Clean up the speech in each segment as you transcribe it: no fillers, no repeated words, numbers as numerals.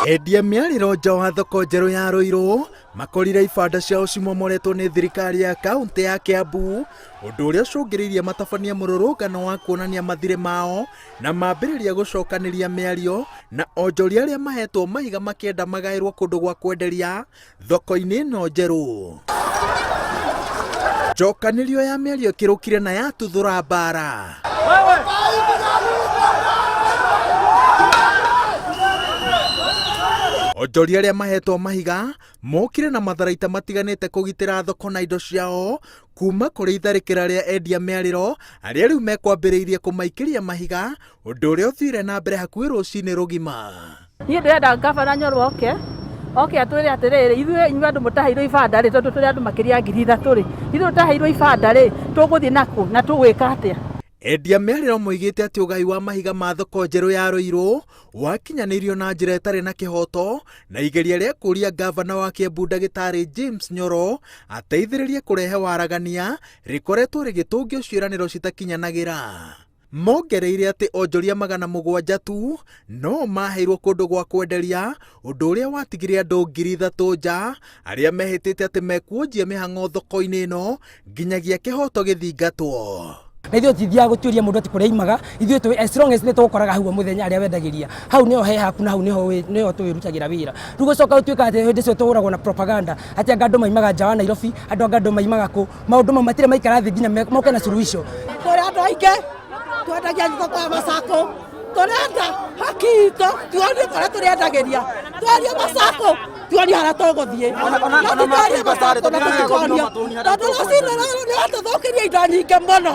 Endia mĩarĩro nja wa thoko njerũ ya Ruiru makorire ibanda ciao cimomoretwo nĩ thirikari ya kaunti ya Kiambu, ũndũ ũrĩa ũcũngĩrĩirie matabania mũrũrũngano wa kuonania mathirĩ mao na mambĩrĩria gũcokanĩria mĩario na onjoria arĩa mahetwo mahiga makĩenda magaĩrwo kũndũ gwa kwenderia thoko-inĩ ĩno njerũ. Njokanĩrio ya mĩario ĩkĩrũkire na yatuthũra mbara. Onjoria arĩa mahetwo mahiga mokire na matharaita matiganĩte kũgitĩra thoko na indo ciao kuma kũrĩ itharĩkĩra rĩa endia mĩarĩro arĩa rĩu mekwambĩrĩirie kũmaikĩria mahiga, ũndũ ũrĩa ũthire na mbere hakuhĩ rũcinĩ rũgima. Niĩ ndĩrenda ngabana Nyoro oke atwĩre atĩrĩrĩ, ithuĩ inyuĩ andũ mũtaheirwo ibanda rĩ, tondũ tũrĩ andũ makĩria ngiri ithatũ rĩ, ithuĩ tũtaheirwo ibanda rĩ, tũgũthiĩ nakũ na tũgwĩka atĩa? Endia mĩarĩro moigĩte atĩ ũgai wa mahiga ma thoko njerũ ya Ruiru wakinyanĩirio na njĩra ĩtarĩ na kĩhoto, na igeria rĩa kũria gavana wa Kiambu Ndagĩtarĩ James Nyoro ateithĩrĩrie kũrehe waragania rĩkoretwo rĩgĩtũngio ciĩranĩro citakinyanagĩra. Mongereire atĩ onjoria 700 tu no maheirwo kũndũ gwa kwenderia, ũndũ ũrĩa watigire andũ 3,000 nja arĩa mehĩtĩte atĩ mekuonjia mĩhang'o thoko-inĩ ĩno nginyagia kĩhoto gĩthingatwo. Na ithuĩ tithiaga gũtuĩria mũndũ atĩ kũrĩa imaga, ithuĩ as long as nĩ tũgũkoraga hau mũthenya arĩa wendagĩria hau nĩho he haku na hau nĩho twĩrutagĩra wĩra. Rĩu gũcoka gũtuĩka atĩ hĩndĩ cio tũhũragwo na propaganda atĩ anga andũ maimaga nja wa Nairobi, anga andũ maimaga kũ, maũndũ mau matirĩ maikara thĩ nginya moke na suluhisho. Tũrĩ andũ aingĩ twendagia thoko ya Macako, tũrenda haki itũ tuonie kũrĩa tũrĩendagĩria, tuonie Macako tuonie harĩa tũgũthiĩ, na tuonie Macako na tũtikonio tondũ rũcinĩ nĩ watũthũkĩria indo nyingĩ mũno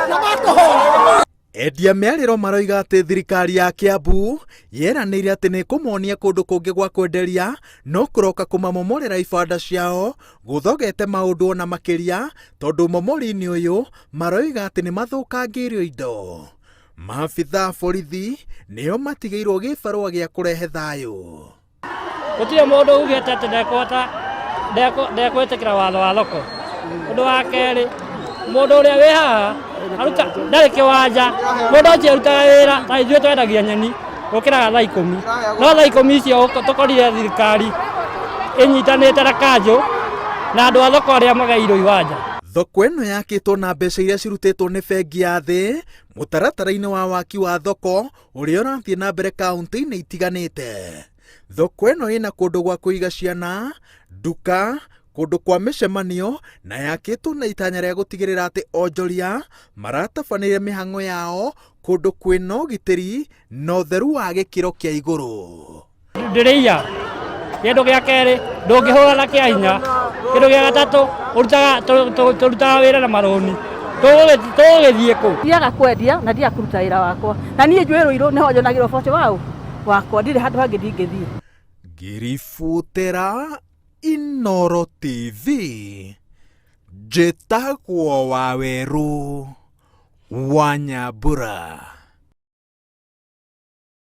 na makũhũra. Endia mĩarĩro maroiga atĩ thirikari ya Kiambu yeranĩire atĩ nĩ kũmonia kũndũ kũngĩ gwa kwenderia, no kũroka kũmamomorera ibanda ciao gũthogete maũndũ ona makĩria, tondũ momori-inĩ ũyũ maroiga atĩ nĩ mathũkangĩirio indo. Maabitha borithi nĩo matigĩirwo gĩbarũa gĩa kũrehe thayũ. Gũtirĩ mũndũ ugĩte atĩ ndekwĩtĩkĩra watho wa thoko. Ũndũ wa kerĩ, mũndũ ũrĩa wĩ haha aruta ndarĩ kĩwanja, mũndũ ũcio arutaga wĩra ta ithuĩ twendagia nyeni gũkĩraga thaa 10, no thaa 10 icio tũkorire thirikari ĩnyitanĩte na kanjũ na andũ a thoko arĩa magaĩirwo iwanja. Thoko ĩno yakĩtwo na mbeca iria cirutĩtwo nĩ bengi ya thĩ mũtaratara-inĩ wa waki wa thoko ũrĩa ũrathiĩ na mbere kaunti-inĩ itiganĩte. Thoko ĩno ĩna kũndũ gwa kũiga ciana, nduka, kũndũ kwa mĩcemanio na yakĩtwo na itanya rĩa gũtigĩrĩra atĩ onjoria maratabanĩria mĩhang'o yao kũndũ kwĩna ũgitĩri na ũtheru wa gĩkĩro kĩa igũrũ. Ndĩrĩia kĩndũ gĩa kerĩ ndũngĩhũra na kĩa hinya, kĩndũ gĩa gatatũ tũrutaga wĩra na marũni, tũgũgĩthiĩ kũ? Thiaga kwendia na ndiaga kũruta wĩra wakwa, na niĩ njũĩ Ruiru nĩho njonagĩra ũboco wakwa, ndirĩ handũ hangĩ ndingĩthiĩ. Ngiributĩra Inooro TV, njĩtagwo Waweru wa Nyambura.